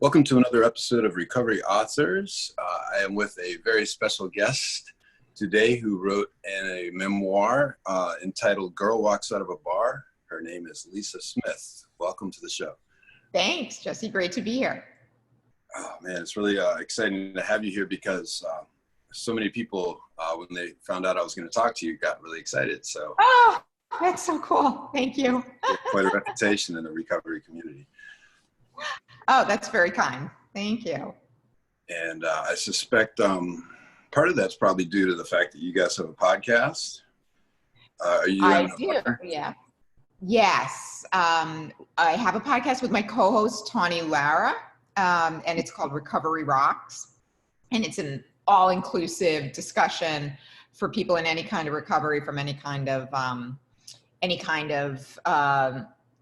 Welcome to another episode of Recovery Authors. I am with a very special guest today who wrote a memoir entitled Girl Walks Out of a Bar. Her name is Lisa Smith. Welcome to the show. Thanks, Jesse. Great to be here. Oh man, it's really exciting to have you here because so many people, when they found out I was going to talk to you, got really excited. So, oh, that's so cool. Thank you. Quite a reputation in the recovery community. Oh, that's very kind. Thank you. And I suspect part of that's probably due to the fact that you guys have a podcast. I do, yeah. Yes. I have a podcast with my co-host, Tawny Lara, and it's called Recovery Rocks. And it's an all-inclusive discussion for people in any kind of recovery from any kind of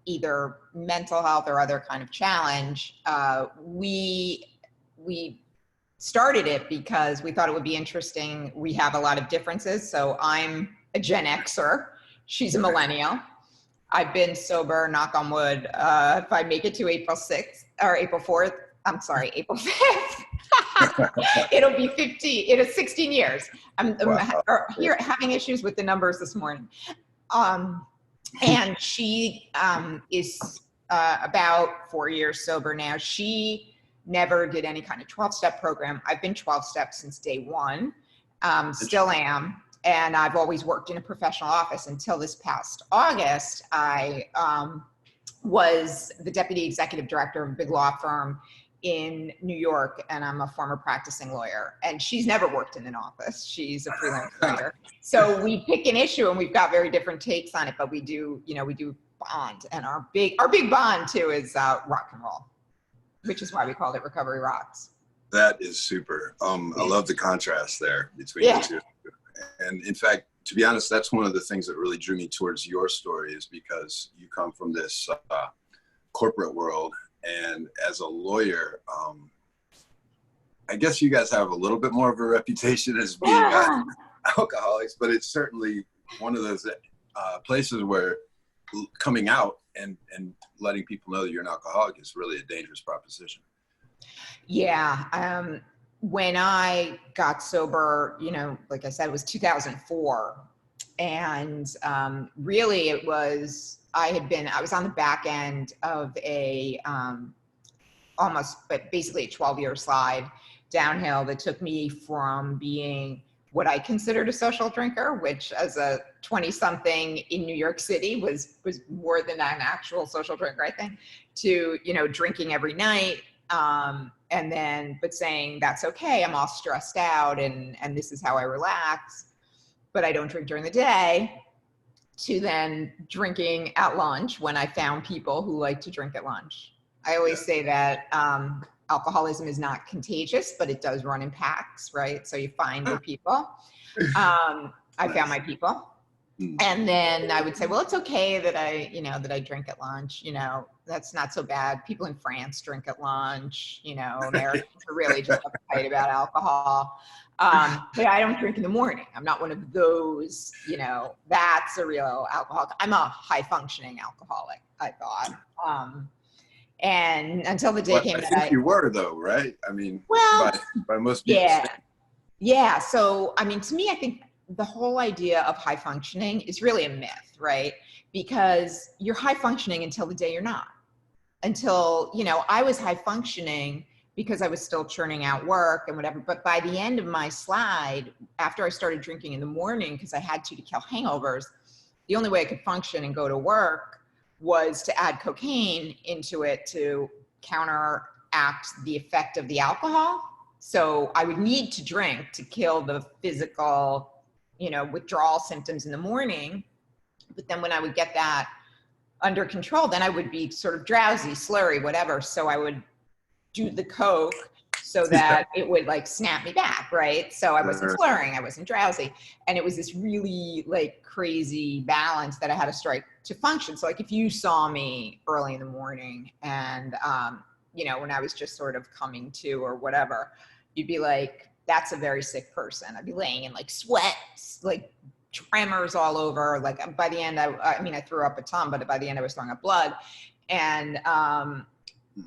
either mental health or other kind of challenge. We started it because we thought it would be interesting. We have a lot of differences. So I'm a Gen Xer. She's a millennial. I've been sober, knock on wood, if I make it to April 6th or April 4th, I'm sorry, April 5th. It'll be 16 years. I'm here having issues with the numbers this morning. And she is about 4 years sober now. She never did any kind of 12-step program. I've been 12-step since day one, still am. And I've always worked in a professional office until this past August. I was the deputy executive director of a big law firm in New York, and I'm a former practicing lawyer. And she's never worked in an office. She's a freelance writer. So we pick an issue and we've got very different takes on it, but we do bond. And our big bond too is rock and roll, which is why we called it Recovery Rocks. That is super. I love the contrast there between the two. And in fact, to be honest, that's one of the things that really drew me towards your story, is because you come from this corporate world. And as a lawyer, I guess you guys have a little bit more of a reputation as being alcoholics, but it's certainly one of those places where coming out and letting people know that you're an alcoholic is really a dangerous proposition. Yeah. When I got sober, like I said, it was 2004. And really it was, I was on the back end of basically a 12-year slide downhill that took me from being what I considered a social drinker, which as a 20-something in New York City was more than an actual social drinker, I think, to, drinking every night. But saying that's okay, I'm all stressed out and this is how I relax, but I don't drink during the day, to then drinking at lunch when I found people who like to drink at lunch. I always say that alcoholism is not contagious, but it does run in packs, right? So you find your people. I found my people. And then I would say, well, it's okay that I drink at lunch, that's not so bad. People in France drink at lunch, Americans are really just uptight about alcohol. But I don't drink in the morning. I'm not one of those, that's a real alcoholic. I'm a high functioning alcoholic, I thought. And until the day came I think you were though, right? I mean, by most people. Yeah. So, to me, I think the whole idea of high functioning is really a myth, right? Because you're high functioning until the day you're not. Until, I was high functioning because I was still churning out work and whatever. But by the end of my slide, after I started drinking in the morning, because I had to kill hangovers, the only way I could function and go to work was to add cocaine into it to counteract the effect of the alcohol. So I would need to drink to kill the physical, withdrawal symptoms in the morning. But then when I would get that under control, then I would be sort of drowsy, slurry, whatever. So I would do the coke so that it would snap me back, right? So I wasn't slurring, I wasn't drowsy. And it was this really crazy balance that I had to strike to function. So if you saw me early in the morning and, when I was just sort of coming to or whatever, you'd be like, that's a very sick person. I'd be laying in sweat, tremors all over. By the end, I threw up a ton, but by the end I was throwing up blood. And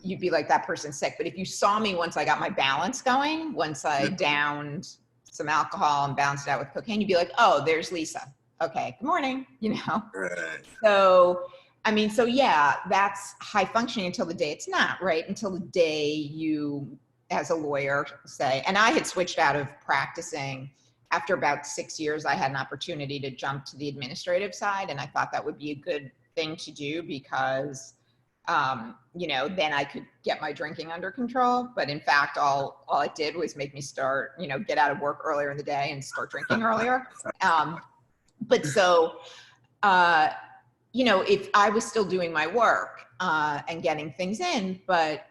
you'd be like, that person's sick. But if you saw me once I got my balance going, once I downed some alcohol and balanced it out with cocaine, you'd be like, oh, there's Lisa. Okay, good morning, you know? Right. So, I mean, so yeah, that's high functioning until the day it's not, right? Until the day you, as a lawyer, say, and I had switched out of practicing. After about 6 years, I had an opportunity to jump to the administrative side, and I thought that would be a good thing to do because, you know, then I could get my drinking under control. But in fact, all it did was make me start, you know, get out of work earlier in the day and start drinking earlier. But so, you know, if I was still doing my work and getting things in, but,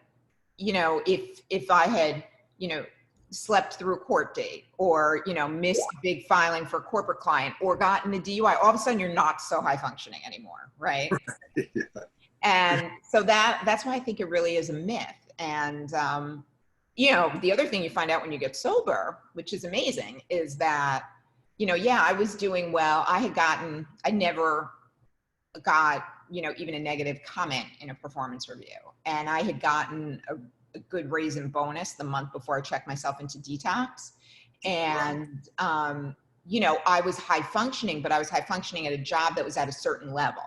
you know, if I had, you know, slept through a court date or, you know, missed big filing for a corporate client or gotten a DUI, all of a sudden you're not so high functioning anymore, right? Yeah. And so that's why I think it really is a myth. And, you know, the other thing you find out when you get sober, which is amazing, is that, you know, yeah, I was doing well. I never got, you know, even a negative comment in a performance review. And I had gotten a good raise and bonus the month before I checked myself into detox. And, you know, I was high functioning, but I was high functioning at a job that was at a certain level.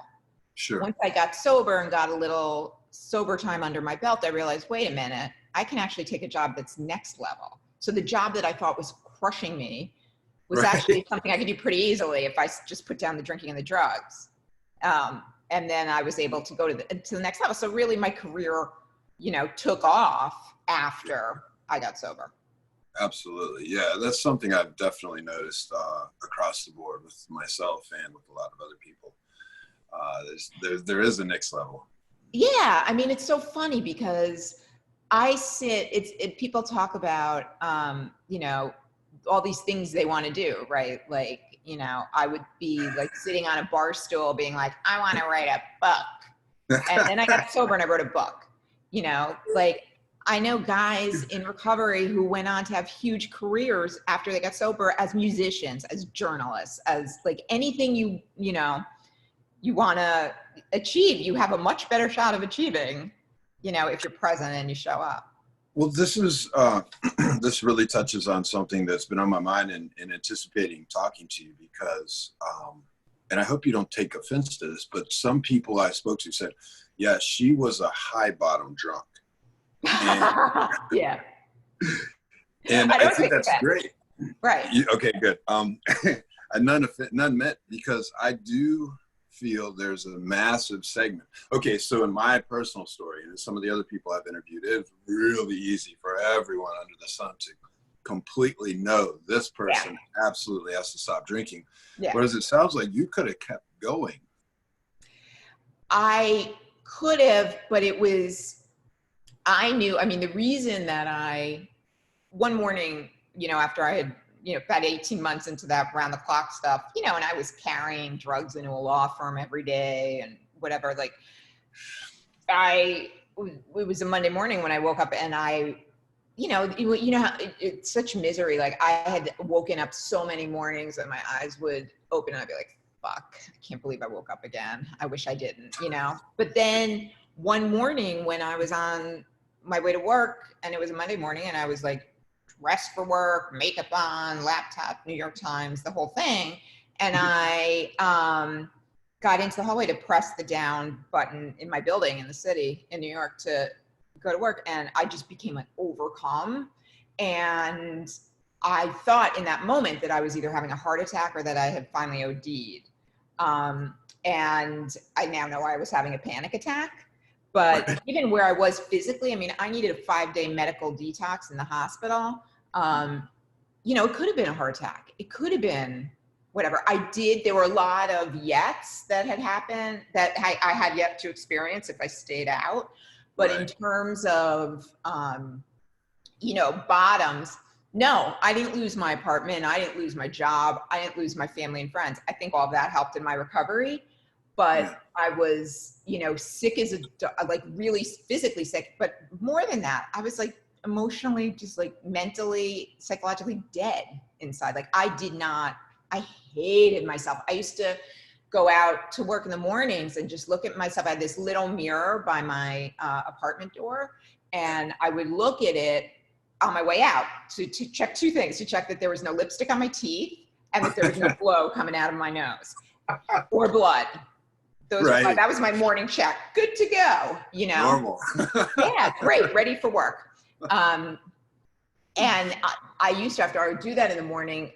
Sure. Once I got sober and got a little sober time under my belt, I realized, wait a minute, I can actually take a job that's next level. So the job that I thought was crushing me was actually something I could do pretty easily if I just put down the drinking and the drugs. And then I was able to go to the next level. So really my career, you know, took off after I got sober. Absolutely. Yeah, that's something I've definitely noticed across the board with myself and with a lot of other people. There is a next level. Yeah, I mean, it's so funny because people talk about, you know, all these things they want to do, right? Like, you know, I would be like sitting on a bar stool being like, I want to write a book. And then I got sober and I wrote a book, you know, like I know guys in recovery who went on to have huge careers after they got sober as musicians, as journalists, as like anything you know, you want to achieve, you have a much better shot of achieving, you know, if you're present and you show up. Well, this is this really touches on something that's been on my mind in anticipating talking to you because, and I hope you don't take offense to this, but some people I spoke to said, yeah, she was a high bottom drunk. And, yeah. And I think that's great. Right. Okay, good. None meant because I do feel there's a massive segment. Okay, so in my personal story and some of the other people I've interviewed, it's really easy for everyone under the sun to completely know this person absolutely has to stop drinking. Yeah. Whereas it sounds like you could have kept going. I could have, but I knew, I mean, the reason that one morning, you know, after I had, you know, about 18 months into that round the clock stuff, you know, and I was carrying drugs into a law firm every day and whatever, like it was a Monday morning when I woke up and you know how it's such misery. Like I had woken up so many mornings that my eyes would open and I'd be like, fuck, I can't believe I woke up again. I wish I didn't, you know? But then one morning when I was on my way to work and it was a Monday morning and I was like, dressed for work, makeup on, laptop, New York Times, the whole thing. And I got into the hallway to press the down button in my building in the city in New York to go to work. And I just became like overcome. And I thought in that moment that I was either having a heart attack or that I had finally OD'd. And I now know I was having a panic attack. But even where I was physically, I mean, I needed a 5-day medical detox in the hospital. You know, it could have been a heart attack. It could have been whatever. There were a lot of yets that had happened that I had yet to experience if I stayed out. But in terms of, you know, bottoms, no, I didn't lose my apartment. I didn't lose my job. I didn't lose my family and friends. I think all of that helped in my recovery. But I was, you know, sick like really physically sick. But more than that, I was like emotionally, just like mentally, psychologically dead inside. Like I hated myself. I used to go out to work in the mornings and just look at myself. I had this little mirror by my apartment door, and I would look at it on my way out to check two things, to check that there was no lipstick on my teeth and that there was no blow coming out of my nose or blood. Right. That was my morning check. Good to go, you know? Normal. Yeah, great, ready for work. And I used to, after I would do that in the morning,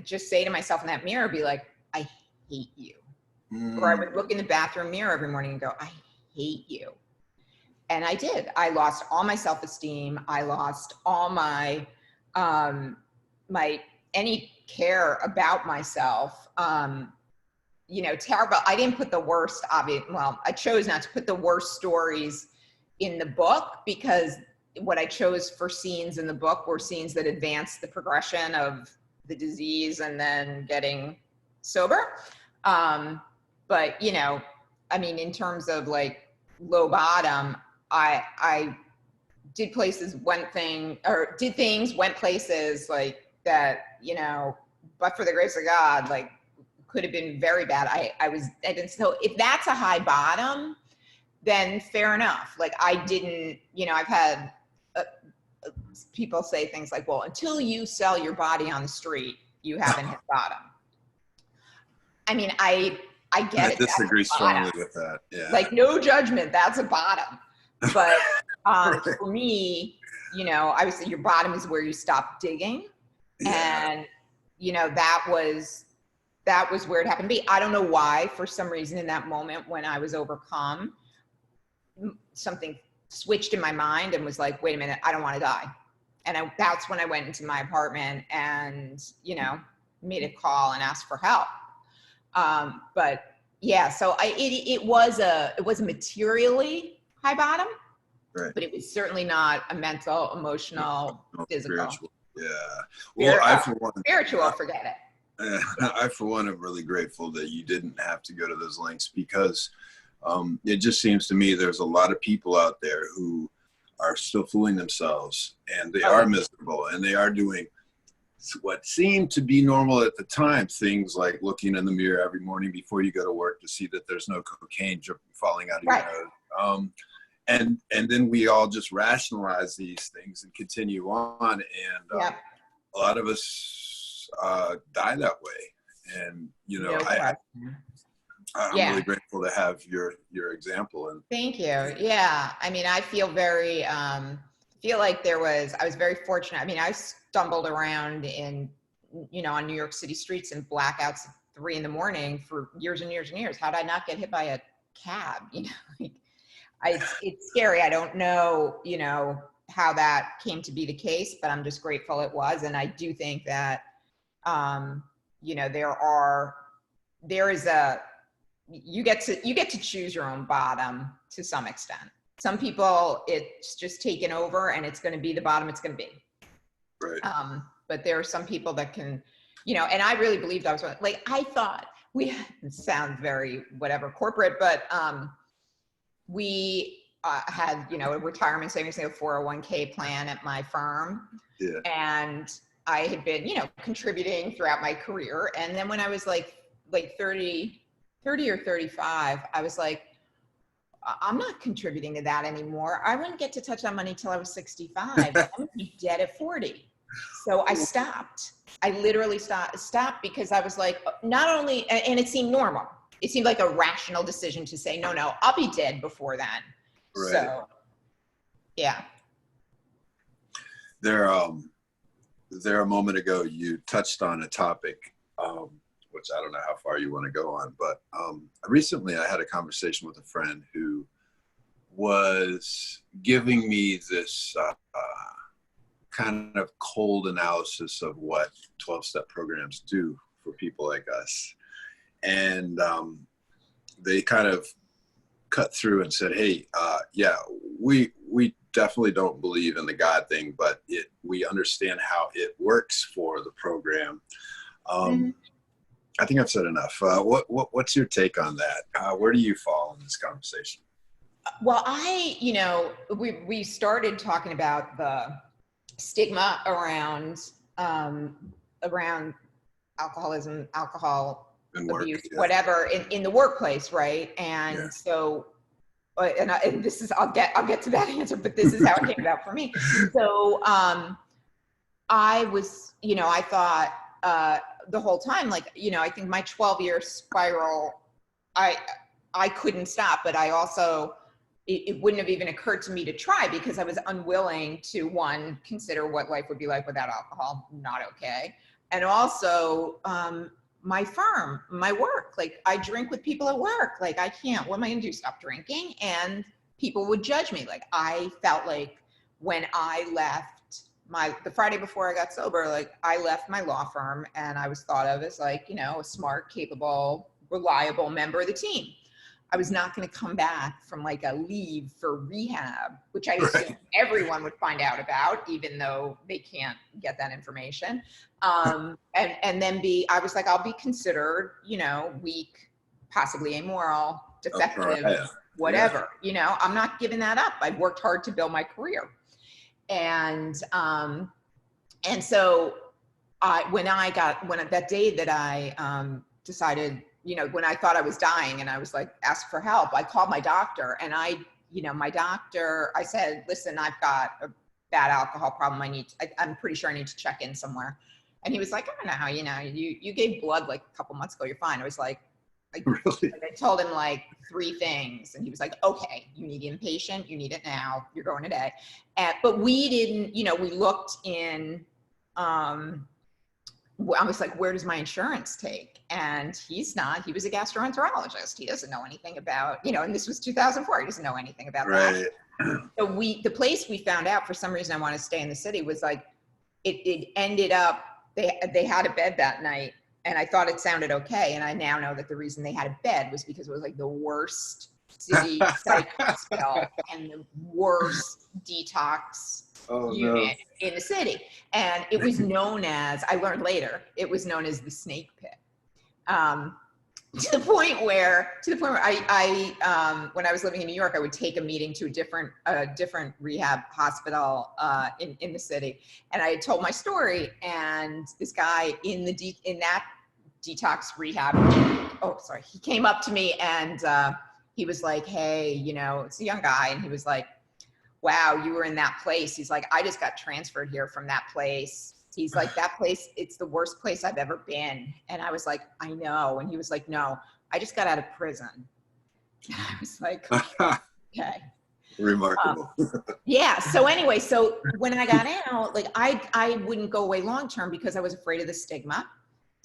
just say to myself in that mirror, be like, I hate you. Or I would look in the bathroom mirror every morning and go, I hate you. And I did. I lost all my self-esteem. I lost all my, any care about myself. You know, terrible. I didn't put the worst, I chose not to put the worst stories in the book, because what I chose for scenes in the book were scenes that advanced the progression of the disease and then getting sober. But, you know, I mean, in terms of like low bottom, I did went places like that, you know, but for the grace of God, like, could have been very bad. So if that's a high bottom, then fair enough. Like, I didn't, you know, I've had people say things like, well, until you sell your body on the street, you haven't hit bottom. I mean, I get it. I disagree strongly with that. Yeah. Like, no judgment, that's a bottom. But for me, you know, I would say your bottom is where you stop digging. Yeah. And, you know, that was where it happened to be. I don't know why, for some reason in that moment when I was overcome, something switched in my mind and was like, wait a minute, I don't want to die. And that's when I went into my apartment and, you know, made a call and asked for help. But yeah, so it was a materially high bottom, right, but it was certainly not a mental, emotional, physical. Spiritual. Yeah. Well, spiritual, forget it. I, for one, am really grateful that you didn't have to go to those lengths, because it just seems to me there's a lot of people out there who are still fooling themselves, and they are miserable, and they are doing what seemed to be normal at the time. Things like looking in the mirror every morning before you go to work to see that there's no cocaine falling out of your nose. And then we all just rationalize these things and continue on. And a lot of us die that way. And, you know, I'm really grateful to have your example. And thank you. Yeah. I mean, I feel very, I was very fortunate. I mean, I stumbled around in, you know, on New York City streets in blackouts at 3 a.m. for years and years and years. How did I not get hit by a cab? You know, like, it's scary. I don't know, you know, how that came to be the case, but I'm just grateful it was. And I do think that, you know, you get to choose your own bottom to some extent. Some people, it's just taken over and it's going to be the bottom it's going to be. Right. But there are some people that can, you know, and I really believed I was like, I thought it sounds very whatever corporate, but we had, you know, a retirement savings, a 401k plan at my firm. Yeah. And I had been, you know, contributing throughout my career. And then when I was like 30 or 35, I was like, I'm not contributing to that anymore. I wouldn't get to touch that money till I was 65. I'm gonna be dead at 40. So I stopped. I literally stopped because I was like, not only, and it seemed normal. It seemed like a rational decision to say, no, I'll be dead before then. Right. So, yeah. There a moment ago, you touched on a topic, which I don't know how far you want to go on, but recently I had a conversation with a friend who was giving me this kind of cold analysis of what 12-step programs do for people like us. And they kind of cut through and said, hey, we definitely don't believe in the God thing, but we understand how it works for the program. I think I've said enough. What's your take on that? Where do you fall in this conversation? Well, we started talking about the stigma around alcoholism, alcohol abuse, whatever, in the workplace, right? And so, and this is, I'll get to that answer, but this is how it came about for me. So I was, I thought the whole time, like, I think my 12-year spiral, I couldn't stop, but I also, it wouldn't have even occurred to me to try because I was unwilling to, one, consider what life would be like without alcohol, not okay. And also my firm, my work, like I drink with people at work, like I can't, what am I gonna do, stop drinking? And people would judge me. Like I felt like when I left the Friday before I got sober, like I left my law firm and I was thought of as like, a smart, capable, reliable member of the team. I was not going to come back from like a leave for rehab, which I assume everyone would find out about, even though they can't get that information. And then I was like, I'll be considered, weak, possibly amoral, defective, whatever, I'm not giving that up. I've worked hard to build my career. And so when that day that I decided, when I thought I was dying and I was like, asked for help, I called my doctor and my doctor, I said, listen, I've got a bad alcohol problem. I'm pretty sure I need to check in somewhere. And he was like, I don't know, you gave blood like a couple months ago. You're fine. I was like, really? I told him like 3 things and he was like, okay, you need inpatient, you need it now, you're going today. But we didn't, we looked in, I was like, where does my insurance take? And he was a gastroenterologist. He doesn't know anything about, and this was 2004. He doesn't know anything about that. So the place we found out, for some reason I wanted to stay in the city, was like, it ended up, they had a bed that night and I thought it sounded okay. And I now know that the reason they had a bed was because it was like the worst city psych hospital and the worst detox unit in the city. And it was known as, I learned later, it was known as the snake pit. To the point where I when I was living in New York, I would take a meeting to a different rehab hospital in the city. And I had told my story, and this guy in that detox rehab, he came up to me and he was like, hey, it's a young guy. And he was like, wow, you were in that place. He's like, I just got transferred here from that place. He's like, that place, it's the worst place I've ever been. And I was like, I know. And he was like, no, I just got out of prison. And I was like, okay. Remarkable. Yeah. So anyway, so when I got out, like I wouldn't go away long-term because I was afraid of the stigma.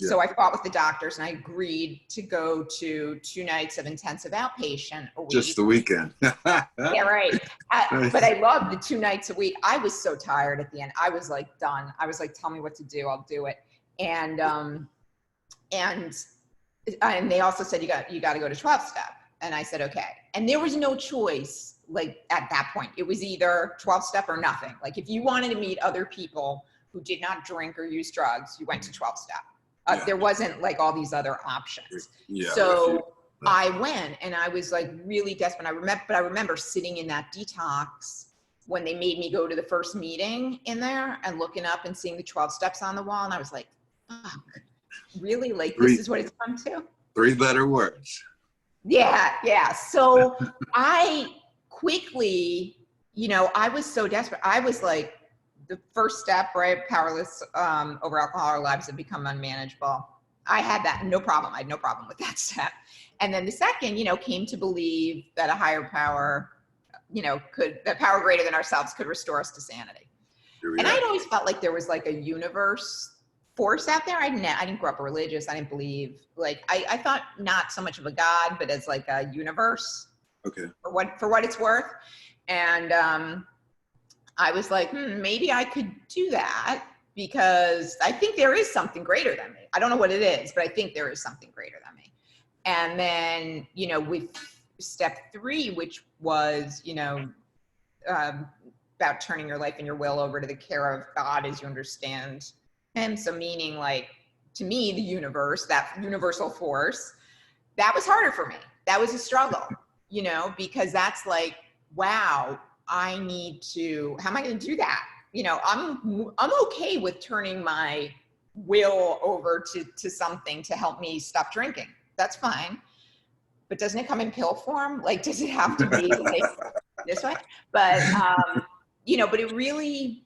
Yeah. So I fought with the doctors and I agreed to go to 2 nights of intensive outpatient a week. Just the weekend. Yeah, right. But I loved the 2 nights a week. I was so tired at the end. I was like done. I was like, tell me what to do, I'll do it. And they also said you got to go to 12-step. And I said, okay. And there was no choice. Like at that point, it was either 12-step or nothing. Like if you wanted to meet other people who did not drink or use drugs, you went to 12-step. There wasn't like all these other options. Yeah, so I went and I was like really desperate. I remember sitting in that detox when they made me go to the first meeting in there and looking up and seeing the 12 steps on the wall. And I was like, fuck, really? Like this is what it's come to? 3-letter words. Yeah. Yeah. So I quickly, I was so desperate. I was like, the first step, right? Powerless over alcohol, our lives have become unmanageable. I had that, no problem. I had no problem with that step. And then the second, came to believe that a higher power, that power greater than ourselves could restore us to sanity. And I'd always felt like there was like a universe force out there. I didn't grow up religious. I didn't believe, like, I thought not so much of a God, but as like a universe. Okay. For what it's worth. And, I was like, maybe I could do that because I think there is something greater than me. I don't know what it is, but I think there is something greater than me. And then, with step 3, which was, about turning your life and your will over to the care of God as you understand him. So meaning like, to me, the universe, that universal force, that was harder for me. That was a struggle, because that's like, wow, I need to, how am I going to do that? I'm okay with turning my will over to something to help me stop drinking. That's fine. But doesn't it come in pill form? Like, does it have to be like this way? But, but it really,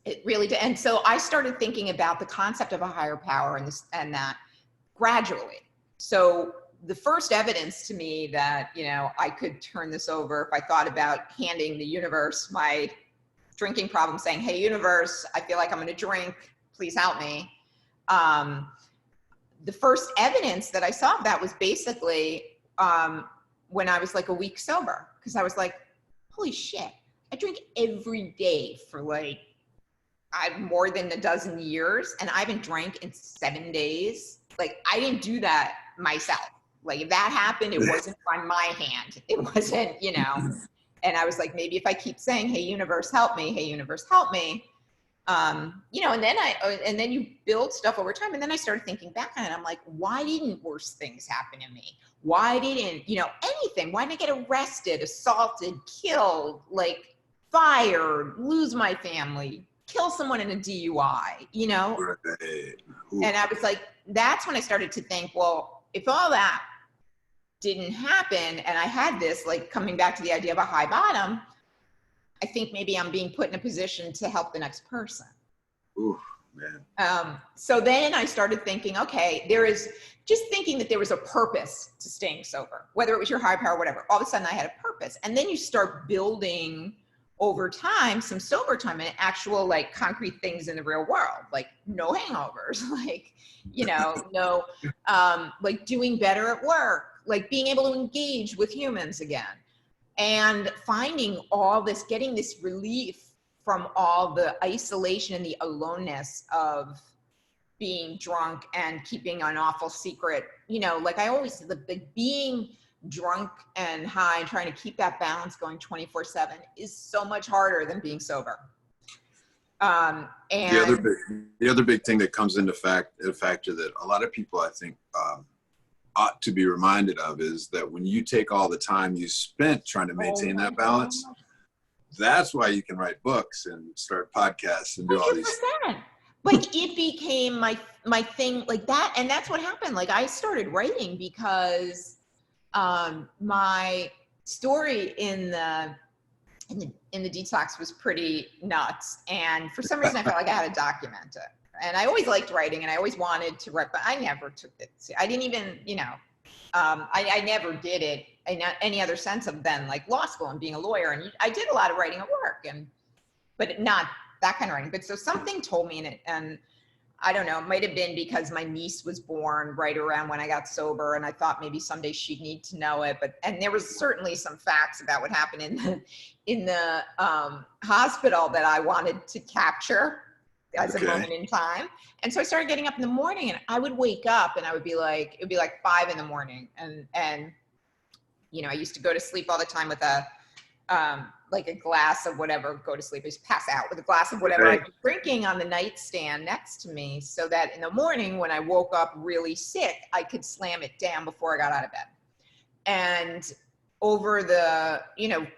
and so I started thinking about the concept of a higher power and that gradually. So the first evidence to me that, I could turn this over, if I thought about handing the universe my drinking problem, saying, hey, universe, I feel like I'm going to drink, please help me. The first evidence that I saw of that was basically when I was like a week sober, because I was like, holy shit, I drink every day for like more than a dozen years, and I haven't drank in 7 days. Like, I didn't do that myself. Like, if that happened, it wasn't by my hand. It wasn't, and I was like, maybe if I keep saying, hey, universe, help me, hey, universe, help me, and then you build stuff over time. And then I started thinking back on it. I'm like, why didn't worse things happen to me? Why didn't, anything? Why didn't I get arrested, assaulted, killed, like fired, lose my family, kill someone in a DUI, Right. And I was like, that's when I started to think, well, if all that didn't happen and I had this, like, coming back to the idea of a high bottom, I think maybe I'm being put in a position to help the next person. Ooh, man. So then I started thinking, okay, just thinking that there was a purpose to staying sober, whether it was your higher power, whatever. All of a sudden I had a purpose. And then you start building over time, some sober time and actual like concrete things in the real world, like no hangovers, like, no, like doing better at work, like being able to engage with humans again, and finding all this, getting this relief from all the isolation and the aloneness of being drunk and keeping an awful secret, like I always said, the being drunk and high and trying to keep that balance going 24/7 is so much harder than being sober. And the other big thing that comes into factor that a lot of people, I think, ought to be reminded of is that when you take all the time you spent trying to maintain that balance, that's why you can write books and start podcasts and do 100%. All these. Like, it became my thing, like that, and that's what happened. Like, I started writing because my story in the detox was pretty nuts, and for some reason I felt like I had to document it. And I always liked writing, and I always wanted to write, but I never took it. I didn't even, I never did it in any other sense of then like law school and being a lawyer. And I did a lot of writing at work, but not that kind of writing. But so something told me in it, and I don't know, it might have been because my niece was born right around when I got sober, and I thought maybe someday she'd need to know it. And there was certainly some facts about what happened in the hospital that I wanted to capture as a moment in time. And so I started getting up in the morning, and I would wake up and I would be like, it'd be like 5 a.m. And I used to go to sleep all the time with like a glass of whatever, go to sleep, I just pass out with a glass of whatever I was drinking on the nightstand next to me, so that in the morning when I woke up really sick, I could slam it down before I got out of bed. And over the,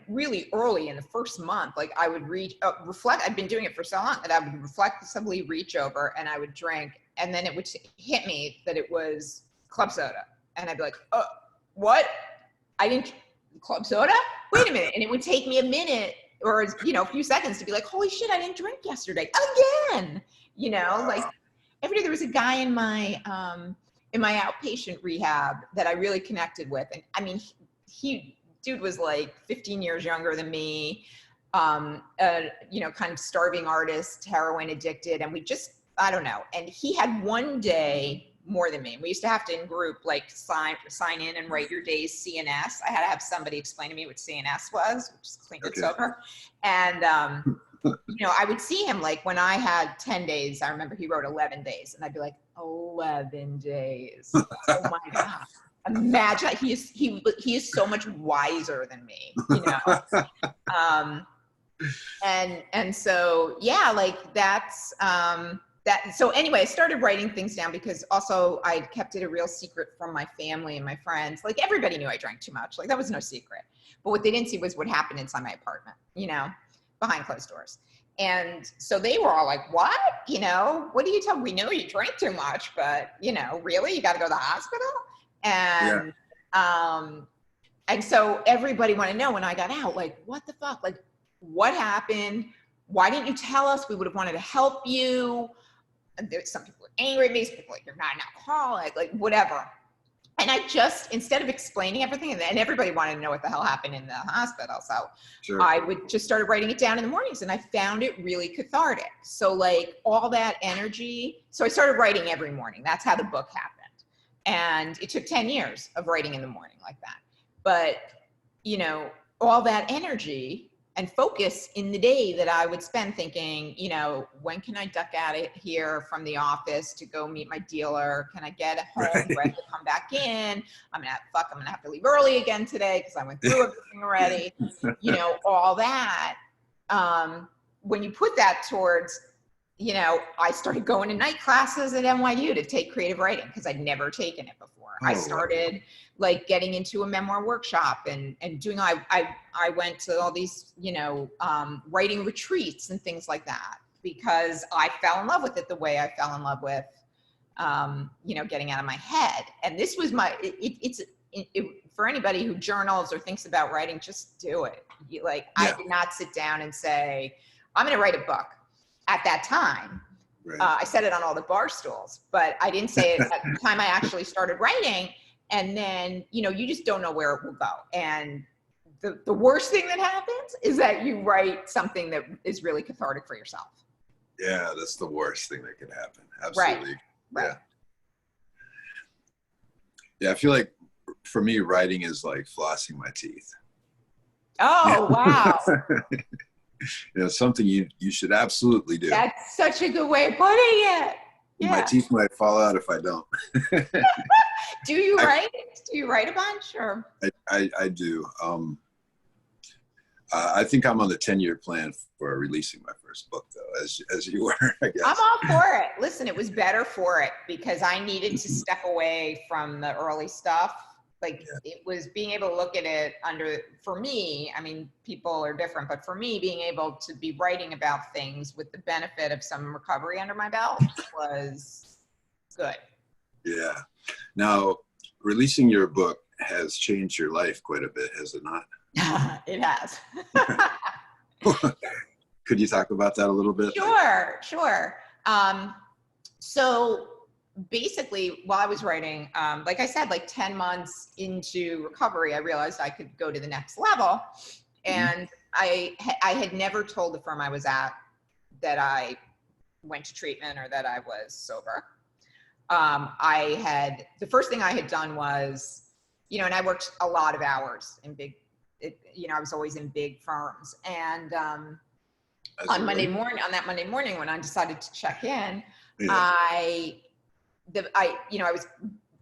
really early in the first month, like I would reflect, I'd been doing it for so long that I would reflexively reach over and I would drink, and then it would hit me that it was club soda. And I'd be like, oh, what? I didn't club soda? Wait a minute. And it would take me a minute or, a few seconds to be like, holy shit, I didn't drink yesterday again. Like every day there was a guy in my outpatient rehab that I really connected with. And I mean, dude was like 15 years younger than me, kind of starving artist, heroin addicted. And we just, I don't know. And he had one day more than me. We used to have to in group, like sign in and write your day's CNS. I had to have somebody explain to me what CNS was, which is clean and sober. And, I would see him like when I had 10 days, I remember he wrote 11 days, and I'd be like, 11 days. Oh my God. Imagine, he is so much wiser than me, and so, yeah, like that's, so anyway, I started writing things down because also I kept it a real secret from my family and my friends. Like everybody knew I drank too much. Like that was no secret. But what they didn't see was what happened inside my apartment, behind closed doors. And so they were all like, what? You know, what do you tell? We know you drink too much, but you know, really, you got to go to the hospital? And, and so everybody wanted to know when I got out, like, what the fuck? Like, what happened? Why didn't you tell us? We would have wanted to help you. And there's some people are angry at me, some people are like, you're not an alcoholic, like whatever. And I just, instead of explaining everything, and everybody wanted to know what the hell happened in the hospital. So I would just started writing it down in the mornings, and I found it really cathartic. So like all that energy. So I started writing every morning. That's how the book happened. And it took 10 years of writing in the morning like that. But, you know, all that energy and focus in the day that I would spend thinking, you know, when can I duck out of here from the office to go meet my dealer? Can I get home? Do I have to come back in? I'm gonna have to leave early again today because I went through everything already. You know, all that. When you put that towards, you know, I started going to night classes at NYU to take creative writing because I'd never taken it before. I started like getting into a memoir workshop and doing, I went to all these, you know, writing retreats and things like that because I fell in love with it the way I fell in love with, you know, getting out of my head. And this was my, for anybody who journals or thinks about writing, just do it. I did not sit down and say, I'm going to write a book at that time. Right. I said it on all the bar stools, but I didn't say it at the time I actually started writing. And then, you know, you just don't know where it will go. And the worst thing that happens is that you write something that is really cathartic for yourself. Yeah, that's the worst thing that can happen. Absolutely. Right. Yeah. Yeah, I feel like for me, writing is like flossing my teeth. Oh, wow. You know, something you should absolutely do. That's such a good way of putting it. Yeah. My teeth might fall out if I don't. Do you write? Do you write a bunch? Or I do. I think I'm on the 10-year plan for releasing my first book, though, as you were, I guess. I'm all for it. Listen, it was better for it because I needed to step away from the early stuff. Like it was being able to look at it for me, I mean, people are different, but for me, being able to be writing about things with the benefit of some recovery under my belt was good. Yeah. Now, releasing your book has changed your life quite a bit, has it not? It has. Could you talk about that a little bit? Sure. So basically, while I was writing, like I said, like 10 months into recovery, I realized I could go to the next level. And I had never told the firm I was at that I went to treatment or that I was sober. The first thing I had done was, you know, and I worked a lot of hours in you know, I was always in big firms. And on that Monday morning when I decided to check in, I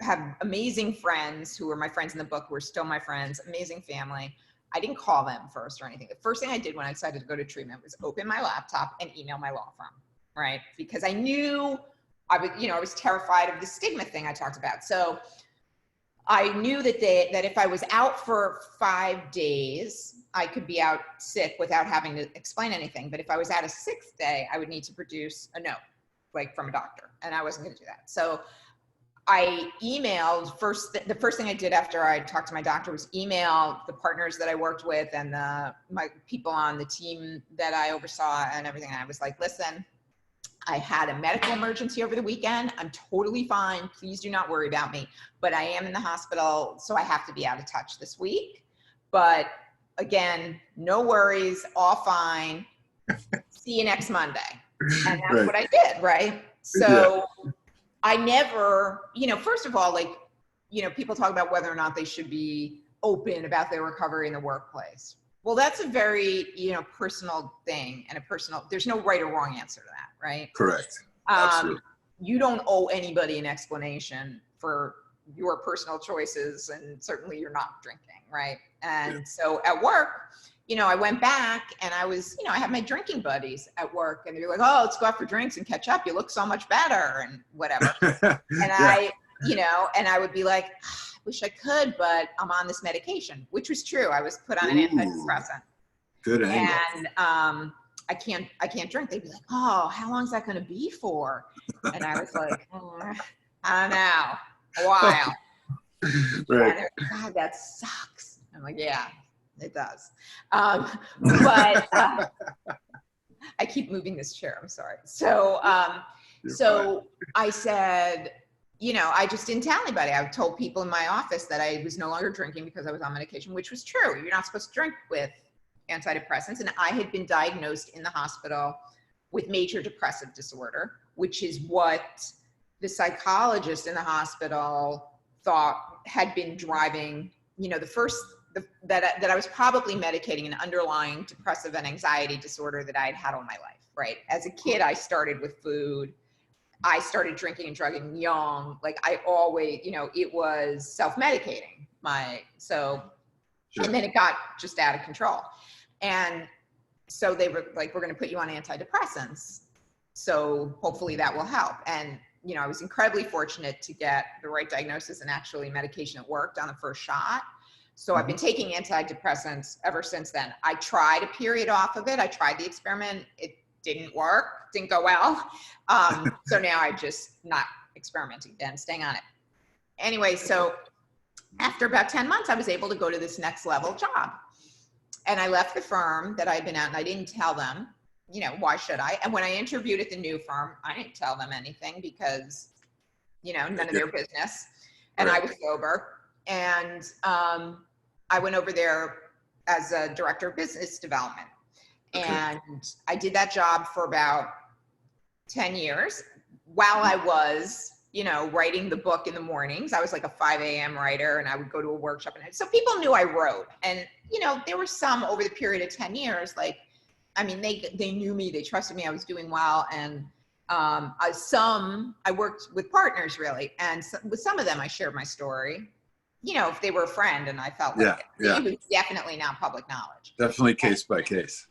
have amazing friends who were my friends in the book, who are still my friends, amazing family. I didn't call them first or anything. The first thing I did when I decided to go to treatment was open my laptop and email my law firm, right? Because I knew I was terrified of the stigma thing I talked about. So I knew that if I was out for 5 days, I could be out sick without having to explain anything. But if I was out a 6th day, I would need to produce a note, like from a doctor, and I wasn't going to do that. So I emailed the first thing I did after I talked to my doctor was email the partners that I worked with and my people on the team that I oversaw and everything. And I was like, listen, I had a medical emergency over the weekend. I'm totally fine. Please do not worry about me. But I am in the hospital, so I have to be out of touch this week. But again, no worries, all fine. See you next Monday. And that's what I did, right? So I never, first of all, people talk about whether or not they should be open about their recovery in the workplace. Well, that's a very, personal thing and there's no right or wrong answer to that, right? Correct. Absolutely. You don't owe anybody an explanation for your personal choices, and certainly you're not drinking, right? And so at work, I went back and I was, I had my drinking buddies at work and they're like, oh, let's go out for drinks and catch up. You look so much better and whatever. And I would be like, I wish I could, but I'm on this medication, which was true. I was put on an antidepressant. Good angle. And I can't drink. They'd be like, oh, how long is that going to be for? And I was like, I don't know, a while. Right. And God, that sucks. I'm like, yeah, it does. But I keep moving this chair. I'm sorry. So, so I said, I just didn't tell anybody. I told people in my office that I was no longer drinking because I was on medication, which was true. You're not supposed to drink with antidepressants. And I had been diagnosed in the hospital with major depressive disorder, which is what the psychologist in the hospital thought had been driving, that I was probably medicating an underlying depressive and anxiety disorder that I had had all my life, right? As a kid, I started with food. I started drinking and drugging young. Like I always, it was self-medicating. Sure. And then it got just out of control. And so they were like, we're going to put you on antidepressants. So hopefully that will help. And, I was incredibly fortunate to get the right diagnosis and actually medication that worked on the first shot. So I've been taking antidepressants ever since then. I tried a period off of it. I tried the experiment. It didn't work, didn't go well. So now I'm just not experimenting then, staying on it. Anyway, so after about 10 months, I was able to go to this next level job. And I left the firm that I'd been at and I didn't tell them, why should I? And when I interviewed at the new firm, I didn't tell them anything because, none of their business. And I was sober. And I went over there as a director of business development. And I did that job for about 10 years while I was, writing the book in the mornings. I was like a 5 a.m. writer and I would go to a workshop. So people knew I wrote. And, there were some over the period of 10 years, they knew me, they trusted me, I was doing well. And I worked with partners really. And with some of them, I shared my story, if they were a friend and I felt like it was definitely not public knowledge. Definitely case by case.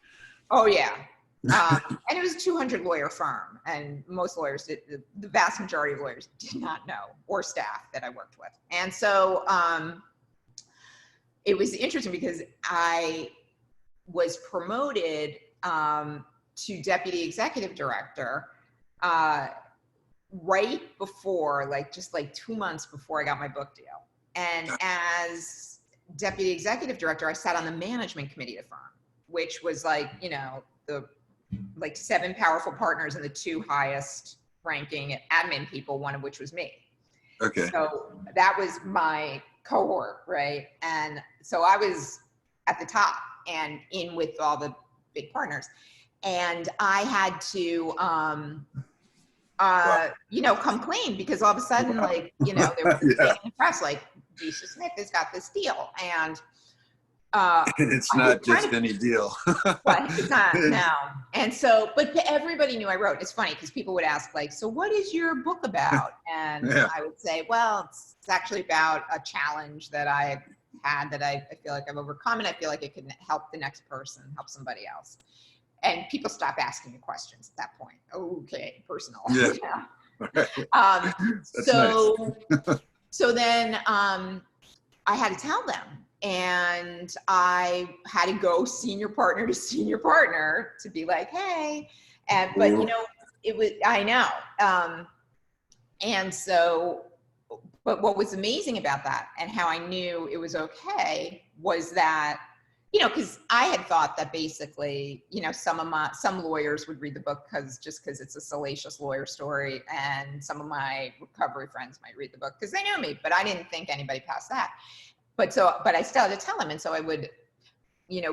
Oh yeah. And it was a 200 lawyer firm and most lawyers, the vast majority of lawyers did not know, or staff that I worked with. And so it was interesting because I was promoted to deputy executive director right before, just 2 months before I got my book deal. And as deputy executive director, I sat on the management committee of the firm, which was the 7 powerful partners and the 2 highest ranking admin people, one of which was me. Okay. So that was my cohort, right? And so I was at the top and in with all the big partners. And I had to, come clean because all of a sudden, there was in the press, Lisa Smith has got this deal. And it's not just any deal. But it's not, no. And so, but everybody knew I wrote. It's funny because people would ask, so what is your book about? And I would say, well, it's actually about a challenge that I had that I feel like I've overcome, and I feel like it can help the next person, help somebody else. And people stop asking me questions at that point. Okay, personal. Yeah. So, nice. So then I had to tell them. And I had to go senior partner to senior partner to be like, hey, but it was, I know. And so, but what was amazing about that and how I knew it was okay was that, because I had thought that basically, some lawyers would read the book because it's a salacious lawyer story, and some of my recovery friends might read the book because they knew me, but I didn't think anybody past that. But I still had to tell them. And so I would,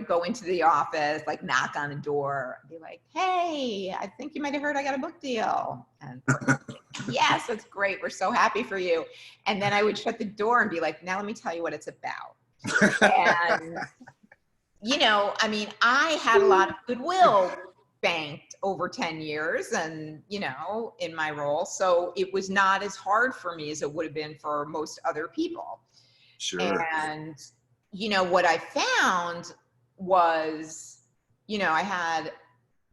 go into the office, knock on the door, be like, hey, I think you might've heard I got a book deal. And yes, that's great. We're so happy for you. And then I would shut the door and be like, now let me tell you what it's about. And, I had a lot of goodwill banked over 10 years and, in my role. So it was not as hard for me as it would have been for most other people. Sure. And, what I found was, I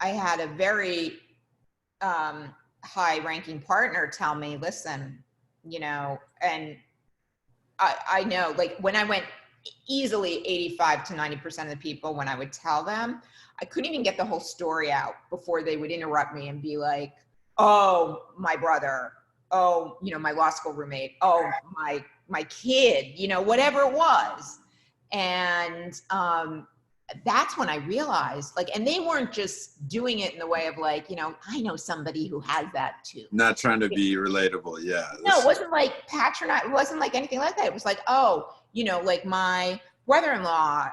had a very high ranking partner tell me, listen, and I know, when I went easily 85 to 90% of the people, when I would tell them, I couldn't even get the whole story out before they would interrupt me and be like, oh, my brother, oh, you know, my law school roommate, oh, my kid, you know, whatever it was. And that's when I realized, like, and they weren't just doing it in the way of like, you know, I know somebody who has that too. Not trying to be relatable. Yeah. No, it wasn't like patronizing. It wasn't like anything like that. It was like, oh, you know, like my brother-in-law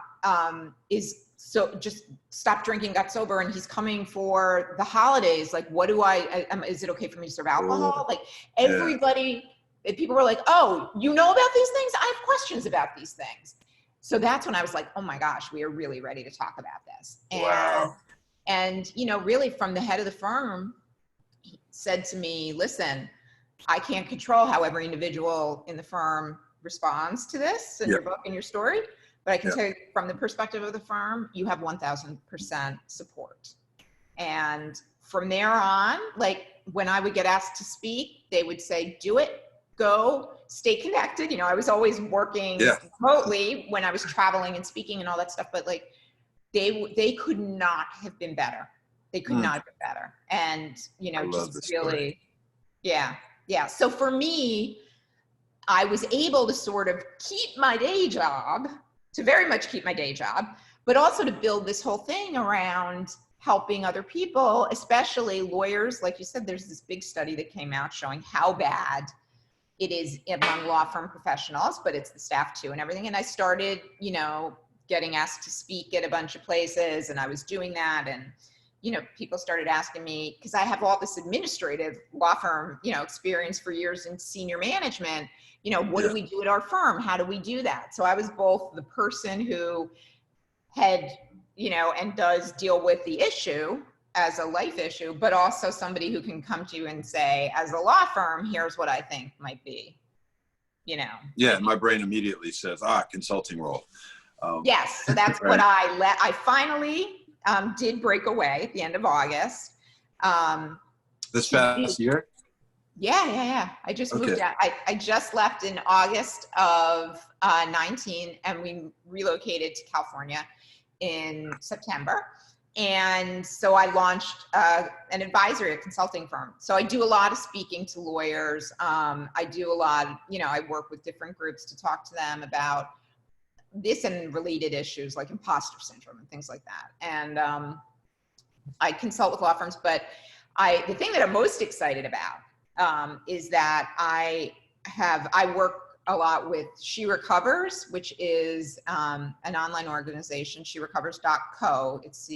is so just stopped drinking, got sober, and he's coming for the holidays. Like, what do is it okay for me to serve alcohol? Like everybody, people were like, oh, you know about these things? I have questions about these things. So that's when I was like, oh my gosh, we are really ready to talk about this. And, you know, really from the head of the firm, he said to me, listen, I can't control how every individual in the firm responds to this in your book and your story, but I can tell you from the perspective of the firm, you have 1000% support. And from there on, like when I would get asked to speak, they would say, do it, go, stay connected. You know, I was always working remotely when I was traveling and speaking and all that stuff, but like they could not have been better. They could not have been better. And, you know, just really, yeah. So for me, I was able to sort of keep my day job, to very much keep my day job, but also to build this whole thing around helping other people, especially lawyers. Like you said, there's this big study that came out showing how bad it is among law firm professionals, but it's the staff too and everything. And I started, you know, getting asked to speak at a bunch of places, and I was doing that. And, you know, people started asking me, because I have all this administrative law firm, you know, experience for years in senior management, you know, what do we do at our firm? How do we do that? So I was both the person who had, you know, and does deal with the issue as a life issue, but also somebody who can come to you and say, as a law firm, here's what I think might be, you know. Yeah, my brain immediately says, consulting role. Yes, so that's what I finally did break away at the end of August. This past year? Yeah. I just moved out. I just left in August of 19, and we relocated to California in September. And so I launched an advisory, a consulting firm. So I do a lot of speaking to lawyers. I do a lot, you know, I work with different groups to talk to them about this and related issues like imposter syndrome and things like that. And I consult with law firms, but the thing that I'm most excited about is that I work a lot with She Recovers, which is an online organization, sherecovers.co. It's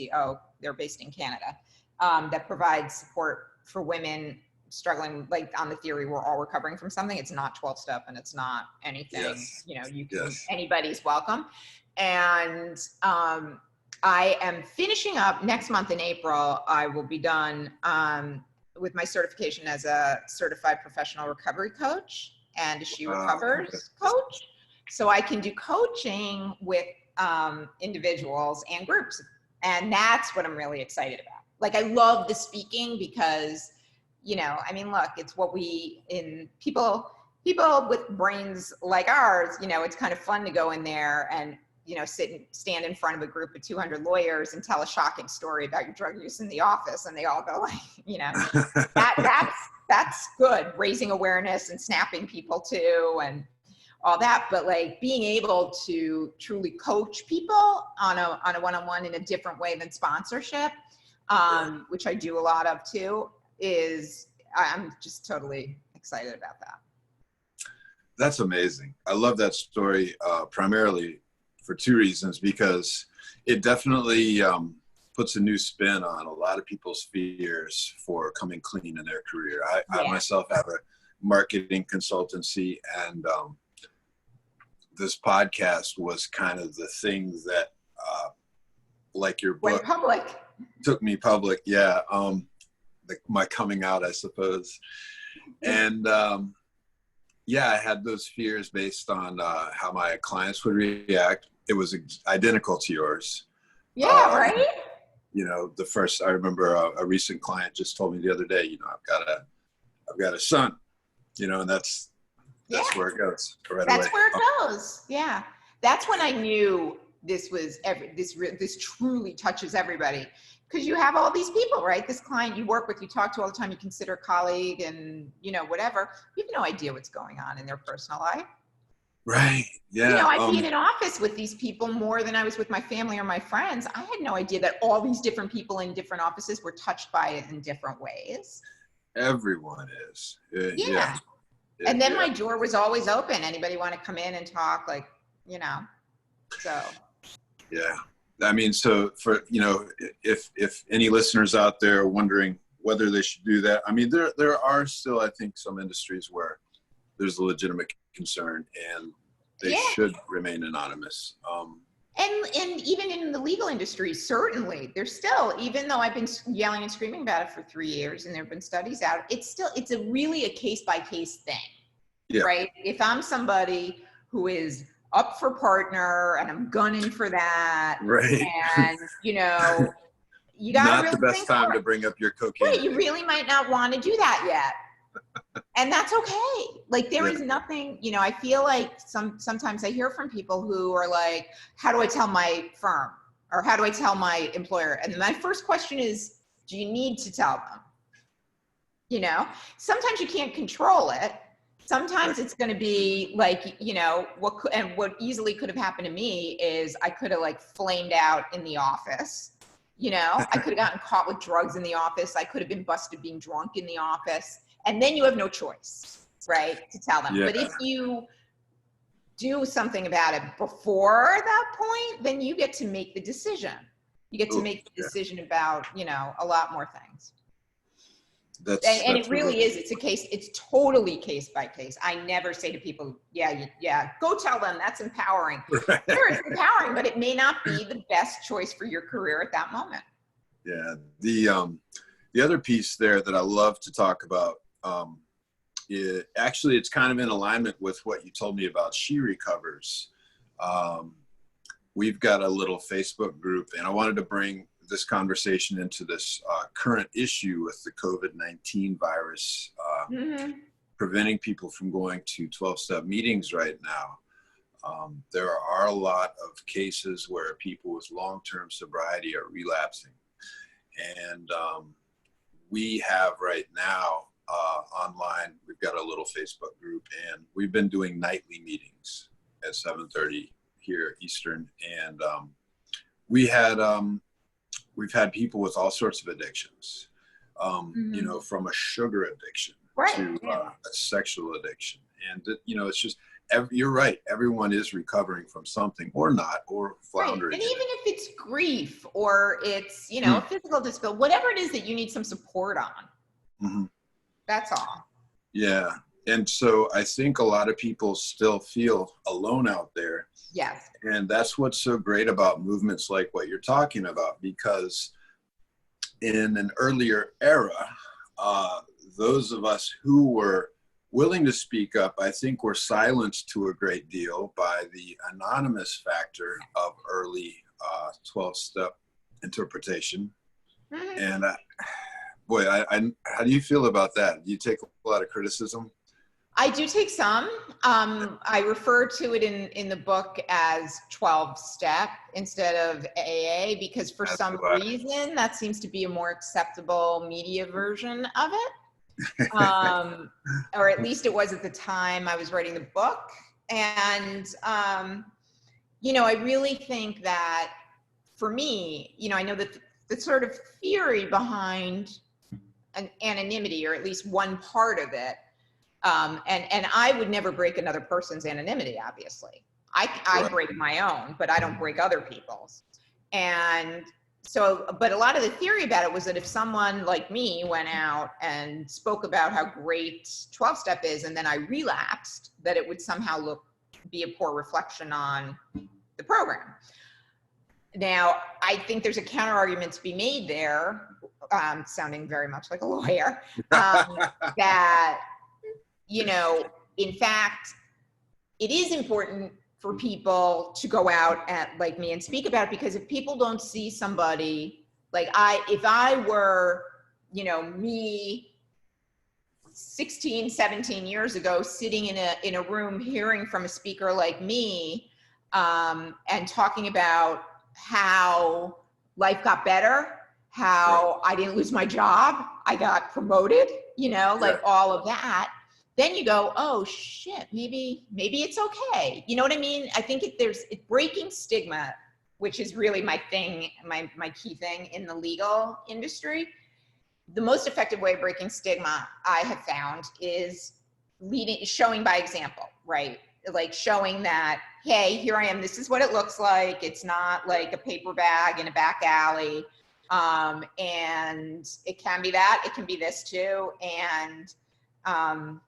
they're based in Canada, that provides support for women struggling, like on the theory we're all recovering from something. It's not 12-step and it's not anything, you know, you can, anybody's welcome. And I am finishing up next month in April. I will be done with my certification as a certified professional recovery coach and a She Recovers coach. So I can do coaching with individuals and groups. And that's what I'm really excited about. Like, I love the speaking because, you know, I mean, look, it's what people with brains like ours, you know, it's kind of fun to go in there and, you know, stand in front of a group of 200 lawyers and tell a shocking story about your drug use in the office. And they all go like, you know, that's good, raising awareness and snapping people too and all that. But like being able to truly coach people on a one-on-one in a different way than sponsorship, which I do a lot of too, I'm just totally excited about that. That's amazing. I love that story primarily for two reasons, because it definitely puts a new spin on a lot of people's fears for coming clean in their career. I myself have a marketing consultancy, and this podcast was kind of the thing that, like your book, took me public. Yeah. My coming out, I suppose. And I had those fears based on how my clients would react. It was identical to yours. Yeah, right? You know, I remember a recent client just told me the other day, you know, I've got a son, you know, and that's where it goes. That's where it goes. Yeah. That's when I knew this was this truly touches everybody, because you have all these people, right? This client you work with, you talk to all the time, you consider a colleague, and whatever. You have no idea what's going on in their personal life. Right. Yeah. I'd be in an office with these people more than I was with my family or my friends. I had no idea that all these different people in different offices were touched by it in different ways. Everyone is. Yeah. And then my door was always open. Anybody want to come in and talk, so. Yeah. I mean, so for, if any listeners out there are wondering whether they should do that, I mean, there are still, I think, some industries where there's a legitimate concern and they should remain anonymous. And even in the legal industry, certainly there's still, even though I've been yelling and screaming about it for 3 years and there've been studies out, it's really a case by case thing, right? If I'm somebody who is up for partner and I'm gunning for that, right? And you gotta not really the best time to bring up your cocaine. Right, you really might not want to do that yet. And that's okay. Like, there is nothing, I feel like sometimes I hear from people who are like, how do I tell my firm? Or how do I tell my employer? And my first question is, do you need to tell them? Sometimes you can't control it. Sometimes it's going to be like, what easily could have happened to me is I could have flamed out in the office. I could have gotten caught with drugs in the office. I could have been busted being drunk in the office. And then you have no choice, right, to tell them. Yeah. But if you do something about it before that point, then you get to make the decision. You get to make the decision about, a lot more things. And it really is. It's totally case by case. I never say to people, go tell them. That's empowering. Right. Sure, it's empowering, but it may not be the best choice for your career at that moment. Yeah. The other piece there that I love to talk about, it's kind of in alignment with what you told me about She Recovers. We've got a little Facebook group, and I wanted to bring this conversation into this current issue with the COVID-19 virus, preventing people from going to 12-step meetings right now. There are a lot of cases where people with long-term sobriety are relapsing. And we have right now online, we've got a little Facebook group, and we've been doing nightly meetings at 7:30 here Eastern. And we've had people with all sorts of addictions, from a sugar addiction to a sexual addiction. And, it's just, you're right. Everyone is recovering from something or not, or floundering. Right. And even if it's grief or it's, a physical disability, whatever it is that you need some support on, that's all. Yeah. And so I think a lot of people still feel alone out there. Yes. And that's what's so great about movements like what you're talking about, because in an earlier era, those of us who were willing to speak up, I think were silenced to a great deal by the anonymous factor of early 12-step interpretation. And how do you feel about that? Do you take a lot of criticism? I do take some. I refer to it in the book as 12-step instead of AA, because for some reason that seems to be a more acceptable media version of it. Or at least it was at the time I was writing the book. And, I really think that for me, I know that the sort of theory behind an anonymity, or at least one part of it, and I would never break another person's anonymity, obviously. I break my own, but I don't break other people's. And so, but a lot of the theory about it was that if someone like me went out and spoke about how great 12-step is, and then I relapsed, that it would somehow be a poor reflection on the program. Now, I think there's a counter argument to be made there, sounding very much like a lawyer, that, in fact, it is important for people to go out like me and speak about it, because if people don't see somebody like if I were, me 16, 17 years ago, sitting in a room hearing from a speaker like me, and talking about how life got better, how I didn't lose my job, I got promoted, you know, like all of that. Then you go, oh shit, maybe it's okay. You know what I mean? I think there's breaking stigma, which is really my thing, my key thing in the legal industry. The most effective way of breaking stigma I have found is showing by example, right? Like showing that, hey, here I am, this is what it looks like. It's not like a paper bag in a back alley. And it can be that, it can be this too. And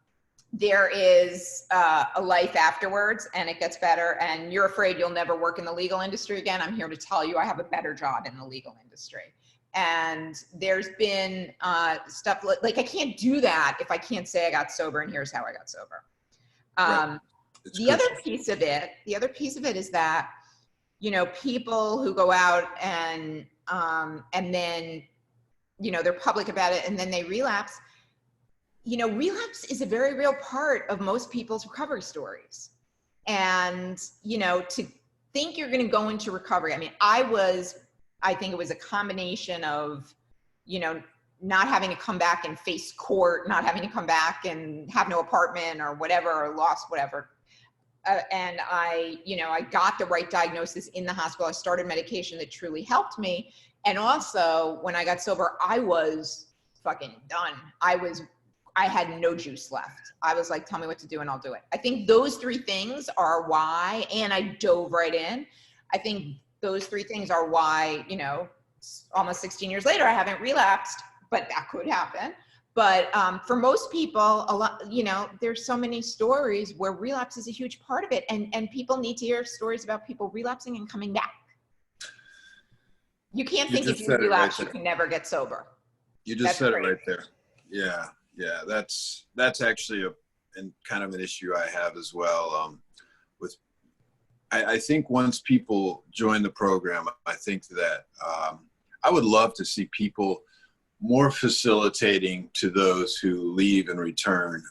there is a life afterwards, and it gets better, and you're afraid you'll never work in the legal industry again. I'm here to tell you I have a better job in the legal industry. And there's been stuff like I can't do that if I can't say I got sober and here's how I got sober. The other piece of it is that, you know, people who go out and then, you know, they're public about it and then they relapse. You know, relapse is a very real part of most people's recovery stories. And, you know, to think you're going to go into recovery. I mean, I think it was a combination of, you know, not having to come back and face court, not having to come back and have no apartment or whatever, or lost whatever. And I got the right diagnosis in the hospital. I started medication that truly helped me. And also when I got sober, I was fucking done. I had no juice left. I was like, tell me what to do and I'll do it. I think those three things are why, and I dove right in. I think those three things are why, you know, almost 16 years later, I haven't relapsed, but that could happen. But for most people, a lot, you know, there's so many stories where relapse is a huge part of it. And people need to hear stories about people relapsing and coming back. You can't think if you relapse, you can never get sober. You just said it right there. Yeah. Yeah. That's actually kind of an issue I have as well. I think once people join the program, I think that I would love to see people more facilitating to those who leave and return.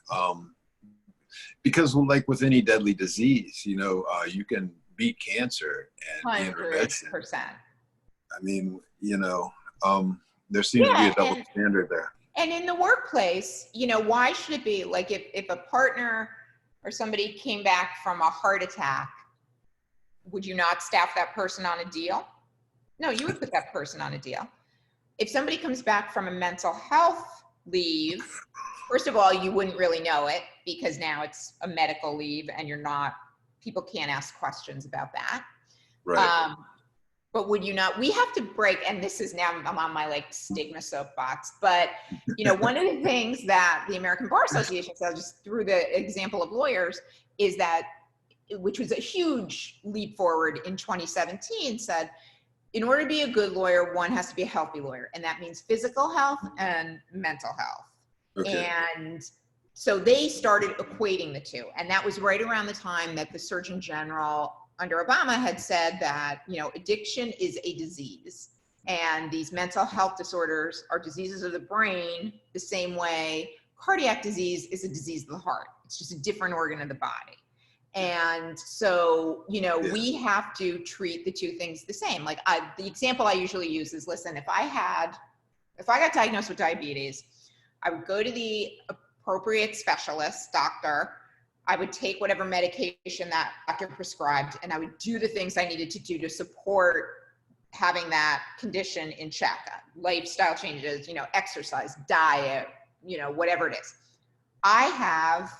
Because like with any deadly disease, you know, you can beat cancer and 100%. I mean, you know, there seems to be a double standard there. And in the workplace, you know, why should it be like if a partner or somebody came back from a heart attack, would you not staff that person on a deal? No, you would put that person on a deal. If somebody comes back from a mental health leave, first of all, you wouldn't really know it because now it's a medical leave and people can't ask questions about that. Right. But would you not, we have to break, and this is now, I'm on my like stigma soapbox, but you know, one of the things that the American Bar Association says, just through the example of lawyers, is that, which was a huge leap forward in 2017, said, in order to be a good lawyer, one has to be a healthy lawyer. And that means physical health and mental health. Okay. And so they started equating the two. And that was right around the time that the Surgeon General under Obama had said that, you know, addiction is a disease. And these mental health disorders are diseases of the brain the same way cardiac disease is a disease of the heart. It's just a different organ of the body. And so, you know, we have to treat the two things the same. Like the example I usually use is, listen, if I got diagnosed with diabetes, I would go to the appropriate specialist, doctor. I would take whatever medication that doctor prescribed, and I would do the things I needed to do to support having that condition in check. Lifestyle changes, you know, exercise, diet, you know, whatever it is. I have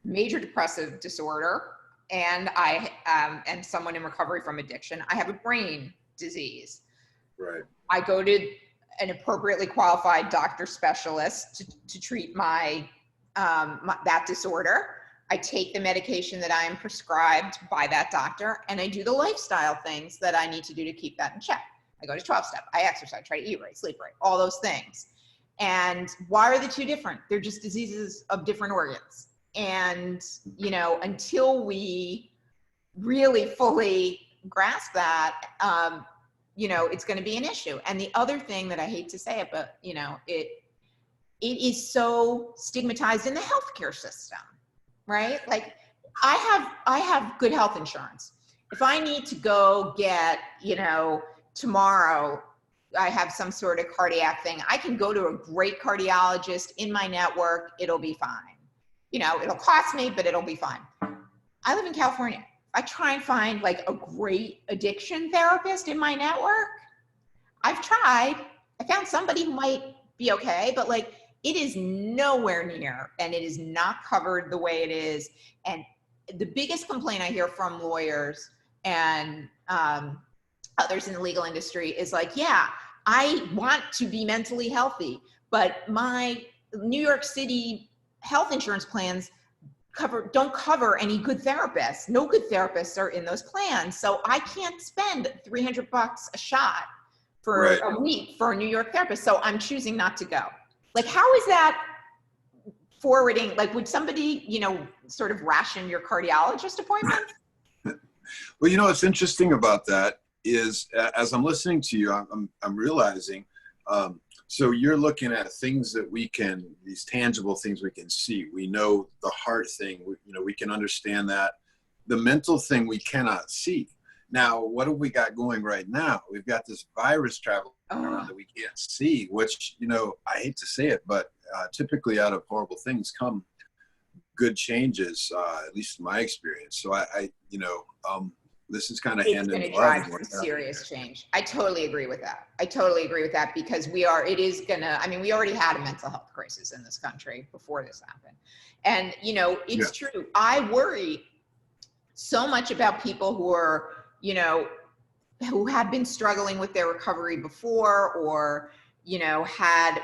major depressive disorder, and I am someone in recovery from addiction. I have a brain disease. Right. I go to an appropriately qualified doctor specialist to treat my that disorder. I take the medication that I am prescribed by that doctor, and I do the lifestyle things that I need to do to keep that in check. I go to 12-step, I exercise, try to eat right, sleep right, all those things. And why are the two different? They're just diseases of different organs. And, you know, until we really fully grasp that, you know, it's going to be an issue. And the other thing that I hate to say it, but, you know, it is so stigmatized in the healthcare system, right? Like I have good health insurance. if I need to go get, you know, tomorrow, I have some sort of cardiac thing, I can go to a great cardiologist in my network. It'll be fine. You know, it'll cost me, but it'll be fine. I live in California. I try and find like a great addiction therapist in my network. I've tried. I found somebody who might be okay, but like it is nowhere near, and it is not covered the way it is. And the biggest complaint I hear from lawyers and others in the legal industry is like, yeah, I want to be mentally healthy, but my New York City health insurance plans don't cover any good therapists. No good therapists are in those plans. So I can't spend $300 a shot for a week for a New York therapist. So I'm choosing not to go. Like, how is that forwarding? Like, would somebody, you know, sort of ration your cardiologist appointment? Well, you know, what's interesting about that is as I'm listening to you, I'm realizing, so you're looking at things that we can, these tangible things we can see. We know the heart thing, you know, we can understand that. The mental thing we cannot see. Now, what have we got going right now? We've got this virus traveling around that we can't see, which, you know, I hate to say it, but typically out of horrible things come good changes, at least in my experience. So I you know, this is kind of hand in glove. It's going to drive some serious change. I totally agree with that. I totally agree with that because it is going to, I mean, we already had a mental health crisis in this country before this happened. And, you know, it's true. I worry so much about people who are, you know, who had been struggling with their recovery before, or, you know,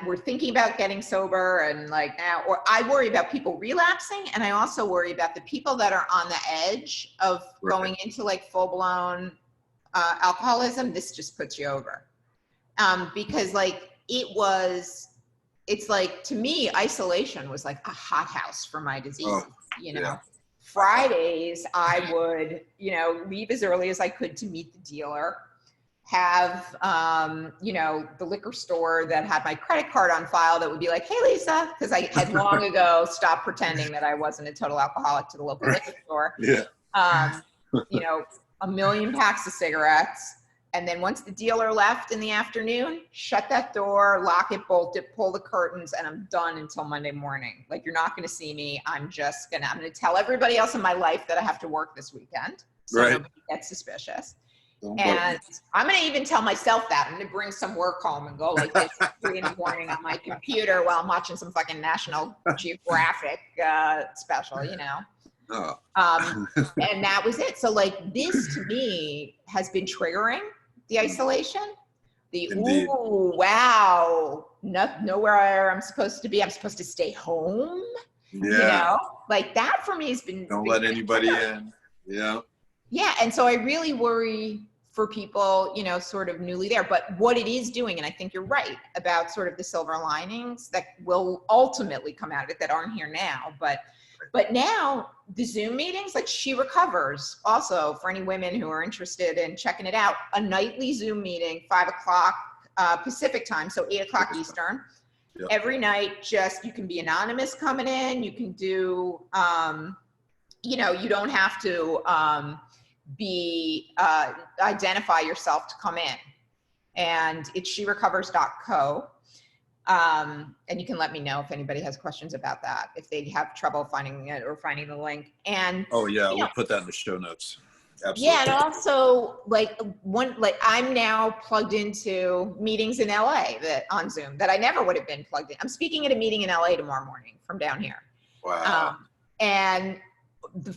were thinking about getting sober and like now, or I worry about people relapsing. And I also worry about the people that are on the edge of going into like full blown alcoholism. This just puts you over. Because like it's like, to me, isolation was like a hothouse for my disease, you know. Yeah. Fridays, I would, you know, leave as early as I could to meet the dealer, have, you know, the liquor store that had my credit card on file that would be like, hey, Lisa, because I had long ago stopped pretending that I wasn't a total alcoholic to the local liquor store. Yeah. You know, 1 million packs of cigarettes. And then once the dealer left in the afternoon, shut that door, lock it, bolt it, pull the curtains, and I'm done until Monday morning. Like, you're not going to see me. I'm going to tell everybody else in my life that I have to work this weekend. So nobody gets suspicious. And I'm going to even tell myself that. I'm going to bring some work home and go like this at 3 in the morning on my computer while I'm watching some fucking National Geographic special, you know. And that was it. So like this to me has been triggering the isolation, Indeed. Ooh, wow, nowhere I'm supposed to be. I'm supposed to stay home. Yeah. You know, like that for me has been. Don't let anybody in. Yeah. Yeah. And so I really worry for people, you know, sort of newly there, but what it is doing, and I think you're right about sort of the silver linings that will ultimately come out of it that aren't here now, but now the Zoom meetings, like She Recovers, also for any women who are interested in checking it out, a nightly Zoom meeting, 5 o'clock Pacific time, so 8 o'clock Eastern. Yep. Every Every night, just, you can be anonymous coming in, you can do, you know, you don't have to identify yourself to come in. And it's sherecovers.co. And you can let me know if anybody has questions about that, if they have trouble finding it or finding the link. And we'll put that in the show notes. Absolutely. Yeah, and also like I'm now plugged into meetings in LA on Zoom that I never would have been plugged in. I'm speaking at a meeting in LA tomorrow morning from down here. Wow. And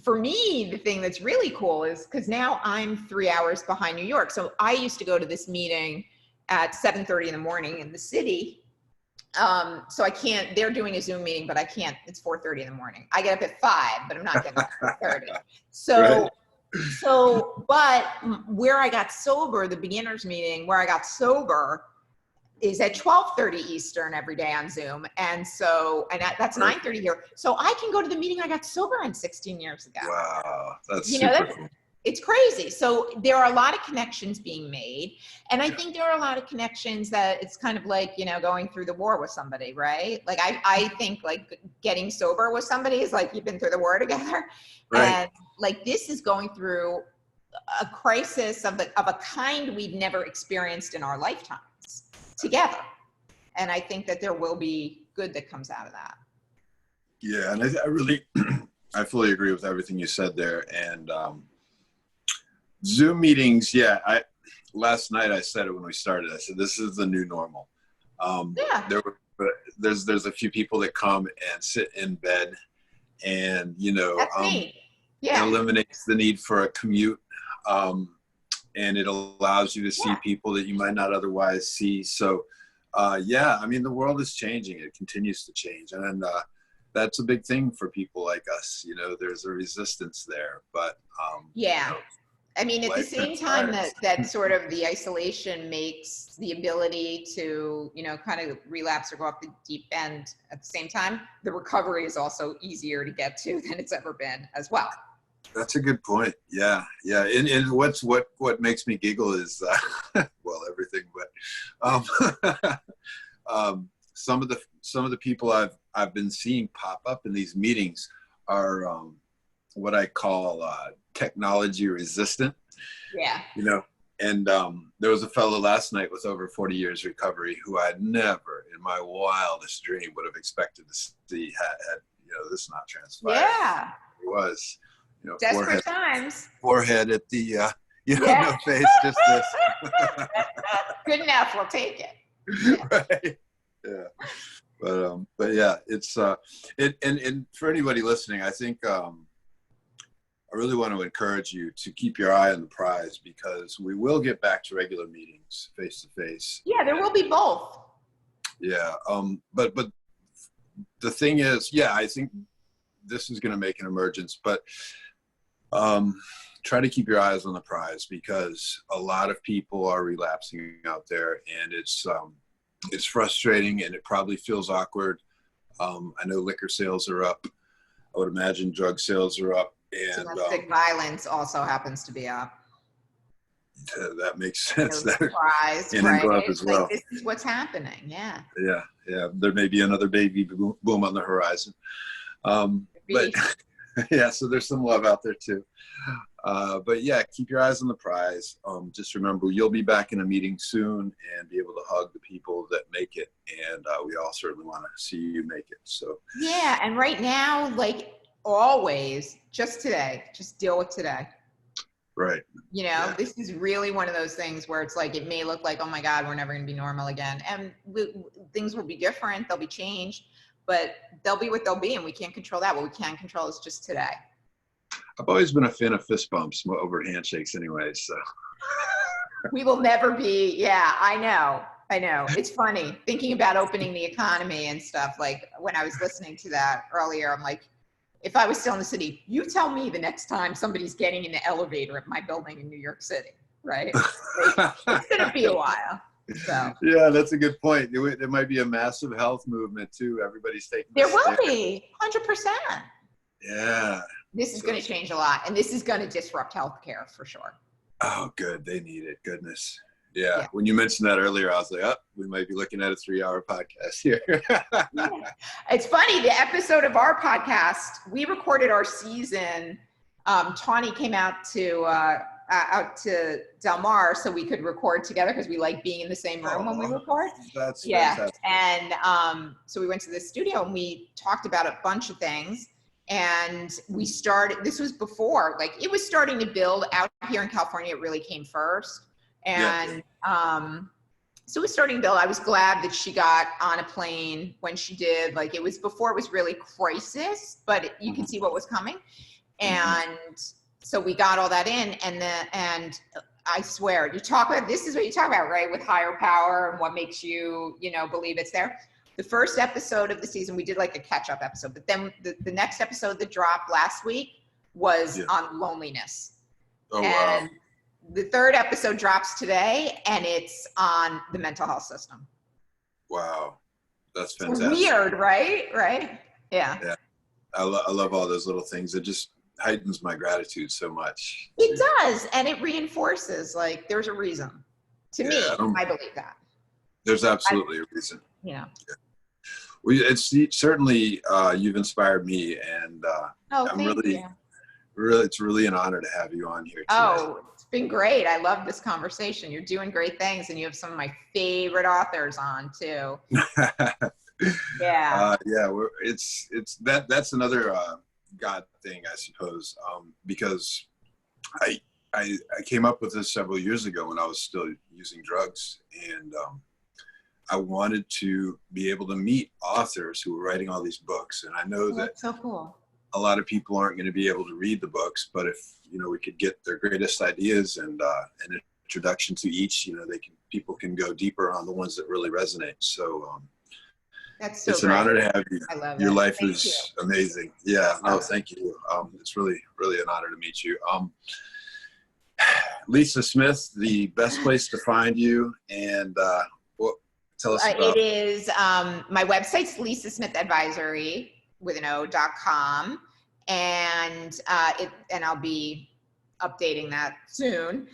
for me, the thing that's really cool is because now I'm 3 hours behind New York. So I used to go to this meeting at 7:30 in the morning in the city. So I can't, they're doing a Zoom meeting, but I can't, it's 4:30 in the morning. I get up at 5, but I'm not getting up at 4:30. But where I got sober, the beginners meeting where I got sober is at 12:30 Eastern every day on Zoom. And so, that's 9:30 here. So I can go to the meeting I got sober on 16 years ago. Wow. That's cool. It's crazy. So there are a lot of connections being made. And I think there are a lot of connections that it's kind of like, you know, going through the war with somebody, right? Like I think like getting sober with somebody is like you've been through the war together. Right. And like this is going through a crisis of a kind we've never experienced in our lifetimes together. And I think that there will be good that comes out of that. Yeah, and I really, I fully agree with everything you said there. And Zoom meetings, yeah, last night I said it when we started. I said, this is the new normal. There's a few people that come and sit in bed, and it eliminates the need for a commute, and it allows you to see people that you might not otherwise see. So I mean, the world is changing. It continues to change, and that's a big thing for people like us. There's a resistance there, but I mean, at the same time that sort of the isolation makes the ability to, kind of relapse or go off the deep end at the same time, the recovery is also easier to get to than it's ever been as well. That's a good point. Yeah. And what makes me giggle is, well, everything, but some of the people I've been seeing pop up in these meetings are what I call technology resistant. Yeah. And there was a fellow last night with over 40 years recovery who I'd never in my wildest dream would have expected to see had this not transpired. Yeah. It was, desperate times. Forehead at the no face, just this. Good enough, we'll take it. Right. Yeah. But yeah, it's and for anybody listening, I think I really want to encourage you to keep your eye on the prize, because we will get back to regular meetings face to face. Yeah, there will be both. Yeah. But the thing is, I think this is going to make an emergence, but try to keep your eyes on the prize, because a lot of people are relapsing out there, and it's frustrating, and it probably feels awkward. I know liquor sales are up. I would imagine drug sales are up. And domestic violence also happens to be up. That makes sense. Surprise, in glove as well. Like, this is what's happening. Yeah. There may be another baby boom on the horizon. But yeah, so there's some love out there too. But yeah, keep your eyes on the prize. Just remember, you'll be back in a meeting soon and be able to hug the people that make it. And we all certainly want to see you make it. So yeah, and right now, like always, just deal with today. Right. This is really one of those things where it's like, it may look like, oh my God, we're never going to be normal again. And things will be different. They'll be changed, but they'll be what they'll be. And we can't control that. What we can control is just today. I've always been a fan of fist bumps over handshakes anyway. So we will never be. Yeah, I know. It's funny thinking about opening the economy and stuff. Like when I was listening to that earlier, I'm like, if I was still in the city, you tell me the next time somebody's getting in the elevator at my building in New York City, right? It's going to be a while. So. Yeah, that's a good point. There might be a massive health movement too. Everybody's taking. There will be 100%. Yeah. This is going to change a lot, and this is going to disrupt healthcare for sure. Oh, good. They need it. Goodness. Yeah. When you mentioned that earlier, I was like, we might be looking at a 3-hour podcast here. It's funny. The episode of our podcast, we recorded our season. Tawny came out to Del Mar so we could record together, because we like being in the same room when we record. That's fantastic. And so we went to the studio and we talked about a bunch of things. And we started, this was before, like it was starting to build out here in California. It really came first. And so it was starting to build. I was glad that she got on a plane when she did. Like it was before it was really crisis, but you could see what was coming. And so we got all that in, and I swear, this is what you talk about, right? With higher power and what makes you, believe it's there. The first episode of the season, we did like a catch-up episode, but then the next episode that dropped last week was on loneliness. Oh, wow. And the third episode drops today, and it's on the mental health system. Wow. That's fantastic. Weird, right? Yeah. I love all those little things. It just heightens my gratitude so much. It does, and it reinforces, like, there's a reason. To me, I believe that. There's absolutely a reason. Yeah. Well, it's certainly, you've inspired me, and I'm really, It's really an honor to have you on here today. Oh, it's been great. I love this conversation. You're doing great things, and you have some of my favorite authors on too. Yeah. That's another God thing, I suppose, because I came up with this several years ago when I was still using drugs, and I wanted to be able to meet authors who were writing all these books. And I know that's so cool. A lot of people aren't going to be able to read the books, but if, we could get their greatest ideas and an introduction to each, people can go deeper on the ones that really resonate. So that's so it's great. An honor to have you. I love Your it. life Thank is you. Amazing. Yeah. No, thank you. It's really, really an honor to meet you. Lisa Smith, the best place to find you, and tell us about it. Is my website's Lisa Smith Advisory with an O.com, and I'll be updating that soon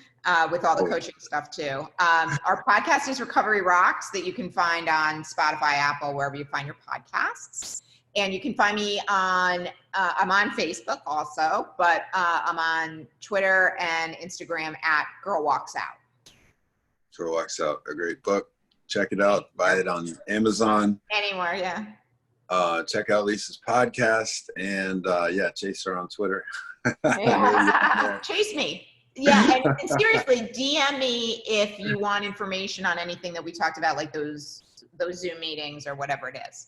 with all the coaching stuff too. Our podcast is Recovery Rocks, that you can find on Spotify, Apple, wherever you find your podcasts. And you can find me on, I'm on Facebook also, but I'm on Twitter and Instagram at Girl Walks Out. Girl Walks Out, a great book. Check it out. Buy it on Amazon. Anywhere, yeah. Check out Lisa's podcast, and chase her on Twitter. Chase me. Yeah, and seriously, DM me if you want information on anything that we talked about, like those Zoom meetings or whatever it is.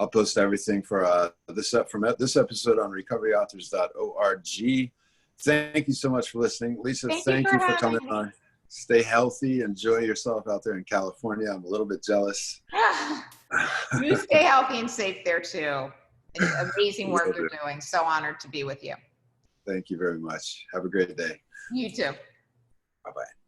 I'll post everything for this episode on recoveryauthors.org. Thank you so much for listening. Lisa, thank you for coming on. Stay healthy. Enjoy yourself out there in California. I'm a little bit jealous. You stay healthy and safe there too. Amazing work you're doing. So honored to be with you. Thank you very much. Have a great day. You too. Bye-bye.